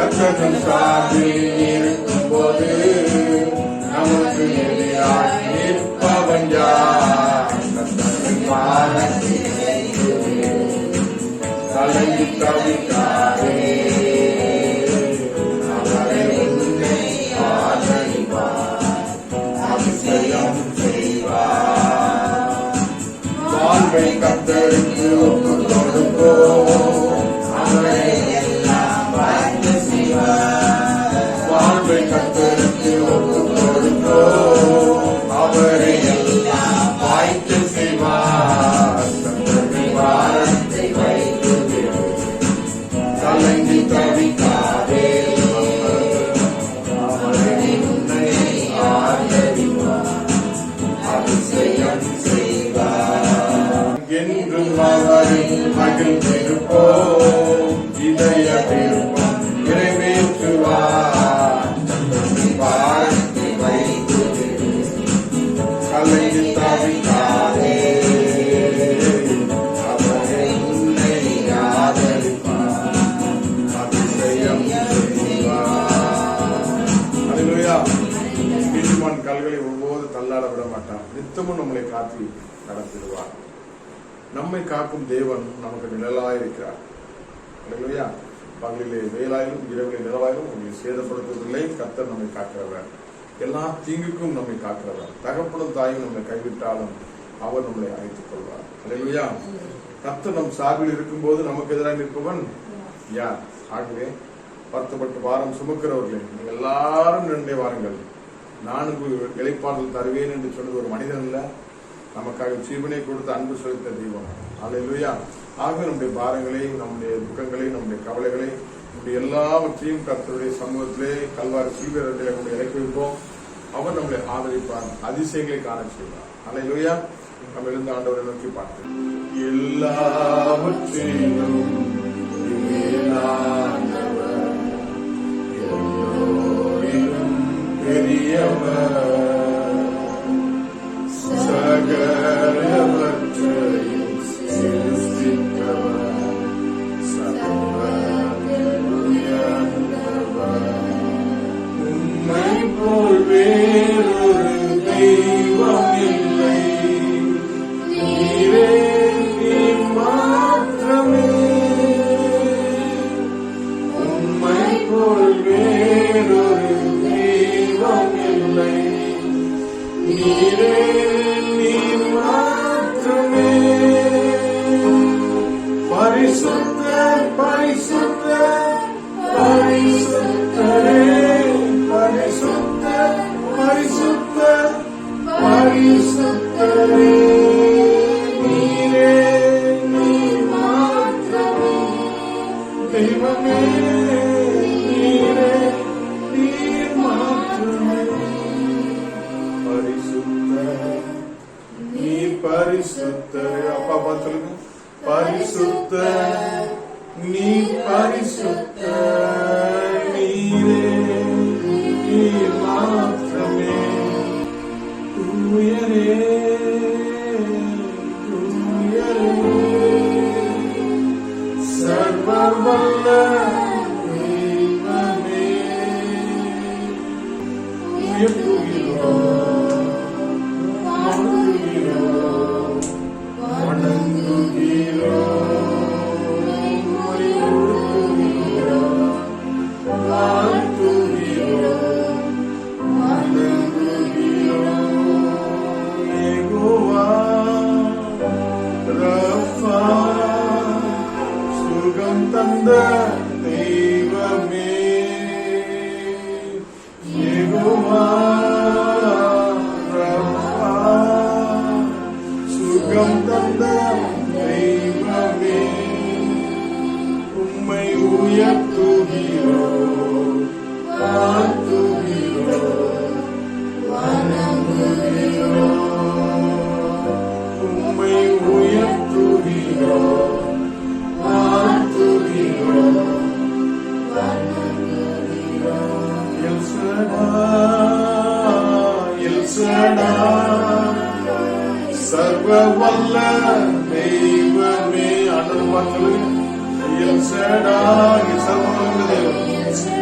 கர்த்தரின் சார்பில் இருக்கும் போது நமக்கு எதிராக நிற்பவன் யார்? கர்த்தரின் பாதத்திலே கலங்கி தவிக்காதே, அவரை உன்னை ஆதரிப்பார், அதிசயம் செய்வார். வாழ்வை கர்த்தருக்கு ஒப்புக் கொடுப்போம், அவரை எல்லாம் வாய்த்து செய்வார். வாழ்வை கர்த்தருக்கு ஒப்புக் கொடுப்போம், அவரை எல்லாம் வாய்த்து செய்வார். கர்த்தரின் வாரத்தை வைத்து கலங்கி தவிக்காதே, அவரை உன்னை ஆதரிப்பார், அதிசயம் செய்வார். என்றும் அவரை மகிழ்ந்திருப்போம், இதய விருப்பம் நிறைவேற்றுவார். பாரத்தை வைத்து கலங்கி தவிக்காதே, அவரை உன்னை ஆதரிப்பார், அதிசயம் செய்வார். அல்லேலூயா. நீதிமான் கால்களை ஒவ்வொரு தள்ளாட விட மாட்டான், நித்தமும் நம்மளை காத்து நடத்திடுவார். நம்மை காக்கும் தேவன் நமக்கு நிழலாயிருக்கிறார். அல்லேலூயா. பகலிலே வேலாயிலும் இரவிலே நிலவாயிலும் உங்களை சேதப்படுத்துவதில்லை. கர்த்தர் நம்மை காக்கிறவர், எல்லா தீங்குக்கும் நம்மை காக்கிறவர். தகப்பனும் தாயும் நம்மை கைவிட்டாலும் அவர் நம்மளை அழைத்துக் கொள்வார். அல்லேலூயா. கர்த்தர் நம் சார்பில் இருக்கும் போது நமக்கு எதிராக நிற்பவன் யார்? ஆகவே வருத்தப்பட்டு பாரம் சுமக்கிறவர்களே, நீங்கள் எல்லாரும் நின்றே வாருங்கள், நானும் இளைப்பாறுதல் தருவேன் என்று சொன்னது ஒரு மனிதன் இல்ல, நமக்காக ஜீவனை கொடுத்து அன்பு செலுத்த தெய்வம். அல்லேலூயா. ஆகவே நம்முடைய பாரங்களை, நம்முடைய துக்கங்களை, நம்முடைய கவலைகளை, நம்முடைய எல்லாவற்றையும் கர்த்தருடைய சமூகத்திலே கல்வாரி சீவியர்களை கொண்டு இறக்கி வைப்போம். அவர் நம்மளை ஆதரிப்பார், அதிசயங்களை காண செய்வார். அல்லேலூயா. நம்ம எழுந்த ஆண்டவரை நோக்கி பார்த்து, எல்லாவற்றையும் பெரியவர், சகலவற்றையும் சிருஷ்டித்தவர், சர்வத்தில் உயர்ந்தவர். உம்மை போல் வேறொரு தெய்வம் இல்லை, நீரே நீர் மாத்திரமே. உம்மை போல் வேறொரு தெய்வம் இல்லை, நீரே நீர் மாத்திரமே. பரிசுத்தர் பரிசுத்தர் பரிசுத்தரே, பரிசுத்தர் பரிசுத்தர் பரிசுத்தரே, நீரே நீர் மாத்திரமே. தெய்வமே நீரே நீர் மாத்திரமே. பரிசுத்தர் நீர் பரிசுத்தர். அப்பா பார்த்து சொல்லுங்க, பரிசுத்தர் நீர் பரிசுத்தர், நீரே நீர் மாத்திரமே. தூயரே தூயரே, சர்வவல்ல தெய்வமே, உயர்த்துகிறோம் வணங்குகிறோம் வணங்குகிறோம், வாழ்த்துகிறோம் வணங்குகிறோம். யெகோவா ரஃபா, சுகம் தந்த தெய்வமே. யெகோவா ரஃபா, சுகம் தந்த தெய்வமே. உம்மை உயர்த்துகிறோம் வாழ்த்துகிறோம் வணங்குகிறோம். உம்மை உயர்த்துகிறோம் வாழ்த்துகிறோம் வணங்குகிறோம். எல் சடாய் எல் சடாய், சர்வ வல்ல தெய்வமே. ஆண்டவர் பார்த்து எல் சடாய், சர்வ வல்ல தெய்வம்.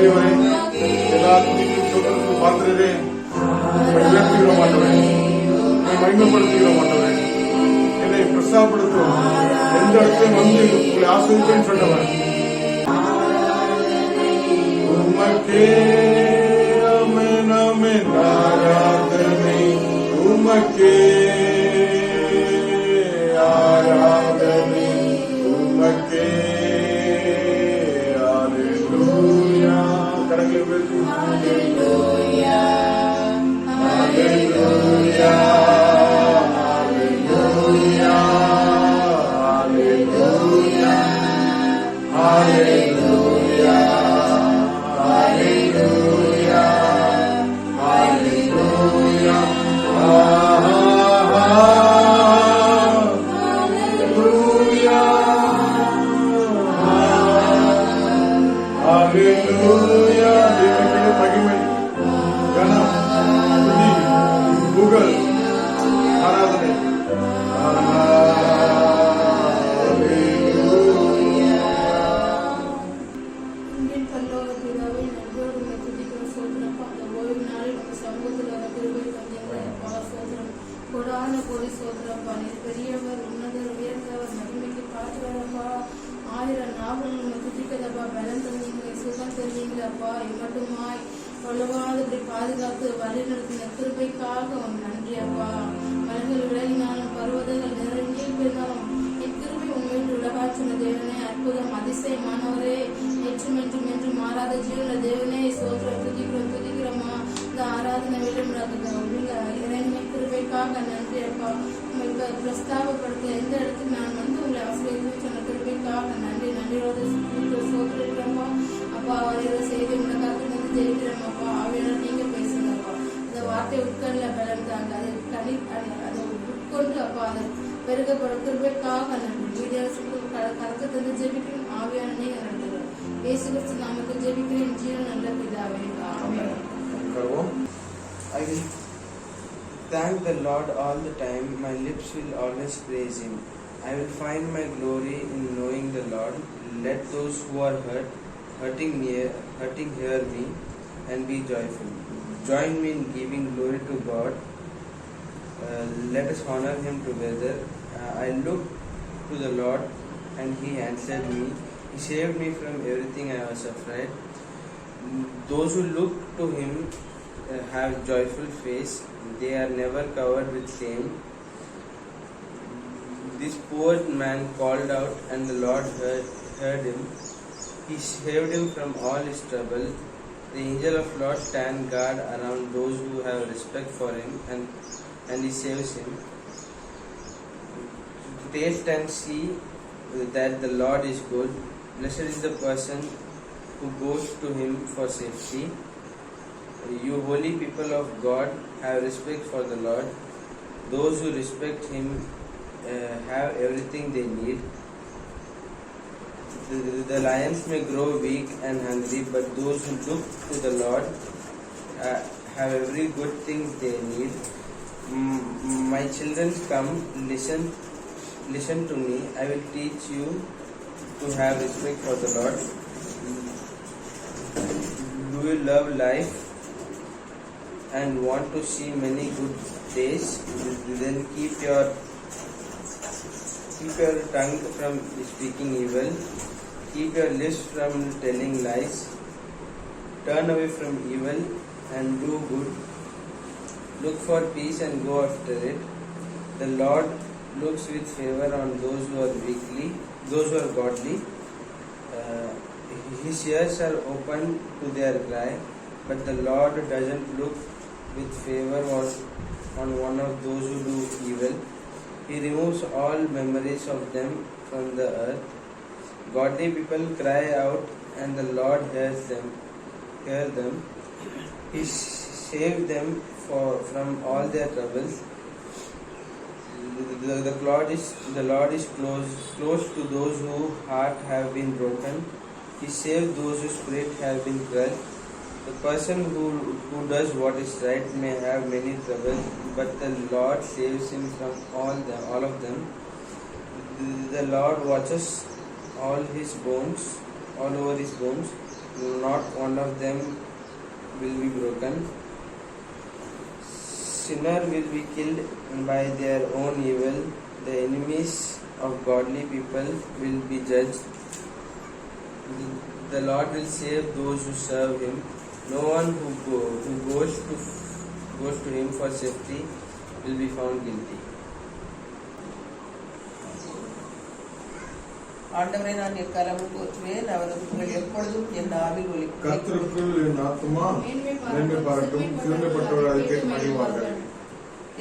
பெரியவரே, எல்லா துதிக்கும் சொல்றதுக்கு பாத்திரரே, உம்மை உயர்த்துகிறோம் ஆண்டவரே, உம்மை மகிமைப்படுத்துகிறோம் ஆண்டவரே. என்னை பிரசாதப்படுத்தும் எந்த இடத்தையும் வந்து உங்களை ஆசிரியப்பேன்னு சொன்னவன் உமக்கே அமேன் அமேன் ஆராதனை உமக்கே ஆராதனை உமக்கே அல்லேலூயா. கரங்களை உயர்த்தி அல்லேலூயா அல்லேலூயா அல்லேலூயா அல்லேலூயா அல்லேலூயா Hallelujah, Hallelujah, Hallelujah. தேவனுடைய மகிமை, கனம், துதி, புகழ், ஆராதனை. பெரியவர் உன்னதர் உயர்ந்தவர் மகிமைக்கு பாத்துறப்பா. 1000 நாவல் துதிக்கதப்பா. பலம் தந்தீங்க, சுகம் தந்தீங்களப்பா. இம்மட்டுமாய் கொள்ளவாது இப்படி பாதுகாத்து வழி நடத்தின கிருபைக்காக நன்றி அப்பா. மரங்கள் விலகினாலும் பருவதங்கள் நிறைய பெருந்தாலும் இக்கிருபை உண்மையில் உலகாற்றின தேவனே, அற்புதம் அதிசயமானவரே, என்றும் என்றும் என்றும் மாறாத ஜீவன தேவனே, சோதரம் துதிக்கிறோமா. இந்த ஆராதனை விடும் இறைமை கிருபைக்காக நன்றி அப்பா. உங்களுக்கு பிரஸ்தாபப்படுத்த எந்த இடத்துக்கு நான் வந்து உங்களை ஆசிரியர் சொன்ன கிருபைக்காக நன்றி. நன்றியோட சோதரிக்கிறோமா அப்பா. அவரையோட செய்தி உங்களை காத்து வந்து ஜெயிக்கிறோம் அப்பா. அவையோட நீங்க பேசுங்கப்பா. இந்த வார்த்தை உட்கொள்ள பலம் தாங்க, அதை அதை உட்கொண்டு அப்பா அதை பெருகப்படும் கிருபைக்காக நன்றி. மீடியாவுக்கு கருத்து தந்து ஜெபிக்கிறேன். ஆவியான நீங்க நடத்துகிறோம். இயேசு கிறிஸ்து நாமத்தில் ஜெபிக்கிறேன். ஜீவன் நல்ல பிதாவே, ஆமென். I will thank the Lord all the time. My lips will always praise Him. I will find my glory in knowing the Lord. Let those who are hurting hear me and be joyful. Join me in giving glory to God. Let us honor Him together. I looked to the Lord and He answered me. He saved me from everything I was afraid. Those who look to Him have joyful face. They are never covered with shame. This poor man called out and the Lord heard him. He saved him from all his trouble. The angel of Lord stand guard around those who have respect for him, and he saves him. Taste and see that the Lord is good. Blessed is the person who goes to him for safety. You holy people of God, have respect for the Lord. Those who respect Him have everything they need. The lions may grow weak and hungry, but those who look to the Lord have every good thing they need. My children, come, listen to me. I will teach you to have respect for the Lord. Do you love life and want to see many good days? Then keep your tongue from speaking evil. Keep your lips from telling lies. Turn away from evil and do good. Look for peace and go after it. The Lord looks with favor on those who are godly. His ears are open to their cry, but the Lord doesn't look with favor on one of those who do evil. He removes all memories of them from the earth. Godly people cry out, and the Lord hears them. He saves them from all their troubles. The Lord is close to those whose heart have been broken. He saves those whose spirit have been crushed. The person who does what is right may have many troubles, but the Lord saves him from all of them. The Lord watches all over his bones. not one of them will be broken. Sinner will be killed by their own evil. The enemies of godly people will be judged. The Lord will save those who serve Him. No one who goes to Him for safety will be found guilty. ஆண்டவரை நான் எக்காலமும் போற்றுவேன், அவரது புகழ் எப்பொழுதும் என் நாவில் ஒலிக்கும். கர்த்தருக்குள் என் ஆத்துமா மேன்மை பாராட்டும், சிறுமைப்பட்டவர்கள் அதை கேட்டு மகிழ்வார்கள்.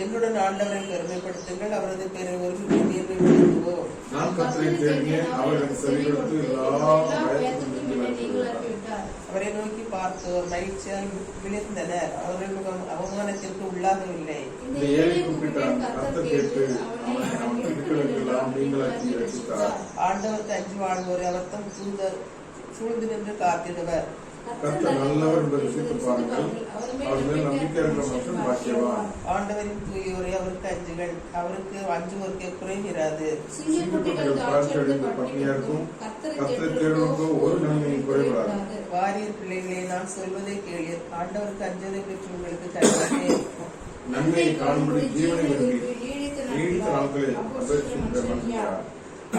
என்னுடன் ஆண்டவரை பெருமைப்படுத்துங்கள், அவரது பேரை ஒருமிக்க மேன்மைப்படுத்துவோம். நான் கர்த்தரை தேடினேன், அவர் எனக்கு செவி கொடுத்து எல்லா பயத்திற்கும் விலக்கி விட்டார். அவரை நோக்கி பார்த்தோர் மகிழ்ச்சியால் விழுந்தனர், அவர்கள் அவமானத்திற்கு உள்ளாகவில்லை. இந்த ஏழை கூப்பிட்டான், கர்த்தர் கேட்டு அவன் இடுக்களுக்கெல்லாம் நீங்களாக்கி ரட்சித்தார். ஆண்டவருக்கு அஞ்சு வாழ்வோரை அவர் தம் சூழ்ந்து நின்று காத்திடுவர். கர்த்தர் நல்லவர் என்பதை ருசித்து பாருங்கள், அவர் மேல் நம்பிக்கை இருக்கிற மற்றும் பாக்கியவான். ஆண்டவரின் தூயோரை அவருக்கு அஞ்சுகள், அவருக்கு அஞ்சுவோருக்கு குறைவிராது. சிங்கக்குட்டிகள் தாழ்ச்சி அடைந்து பட்டினியாருக்கும் கர்த்தரை தேடுவதற்கோ ஒரு நன்மையும் குறைவிடாது. வாரியர் பிள்ளைகளே, நான் சொல்வதை கேளீர், ஆண்டவருக்கு அஞ்சதை பெற்று உங்களுக்கு தருகிறேன். நன்மையை காணும்படி ஜீவனை விரும்பி நீடித்த நாட்களில் அபேட்சிக்கின்ற மனுஷியார்.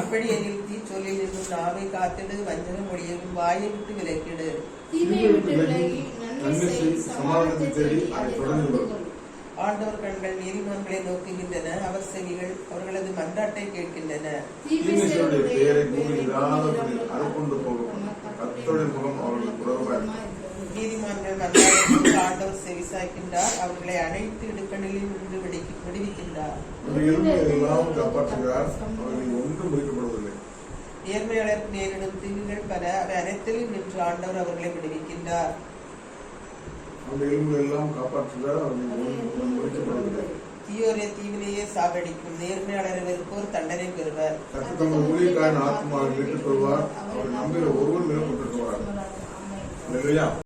அப்படி எனில் தீச்சொல்லில் இருந்தும் நாவை காத்திடு, வஞ்சகம் மொழியையும் வாயை விட்டு விலக்கிடு. தீமையை விட்டு விலகி நன்மை செய், சமாதானத்தை தேடி அதை தொடர்ந்து வரும். ஆண்டவர் கண்கள் நீதிமான்களை நோக்குகின்றன, அவர் செவிகள் அவர்களது மன்றாட்டை கேட்கின்றன. தீமைகளுடைய பெயரை பூமியில் இராதபடி அறுப்புண்டு போகும், கர்த்தருடைய முகம் அவர்களுக்கு உறவாய். நீதிமான்கள் மன்றாட்டத்திற்கு ஆண்டவர் செவி சாய்க்கின்றார், அவர்களை அனைத்து இடுக்கணிலில் இருந்து விடுவிக்கின்றார். எல்லாம் காப்பாற்றுகிறார், அவர்கள் ஒன்றும் முடிக்கப்படுவதில்லை. நேர்மையாளருக்கு நேரிடும் தீங்குகள் பல, அவை அனைத்திலும் நின்று ஆண்டவர் அவர்களை விடுவிக்கின்றார். அந்த எலும்புகள் எல்லாம் காப்பாற்றுகிறார், அவர்கள் ஒன்றும் முடிக்கப்படுவதில்லை. தீயோரே தீவிலேயே சாகடிக்கும், நேர்மையாளரை வெறுப்போர் தண்டனை பெறுவர். கர்த்தர் தமது ஊழியக்காரன் ஆத்மாவை மீட்டுக் கொள்வார், அவர் நம்புகிற ஒருவன் மேலும் கொண்டிருக்கிறார்.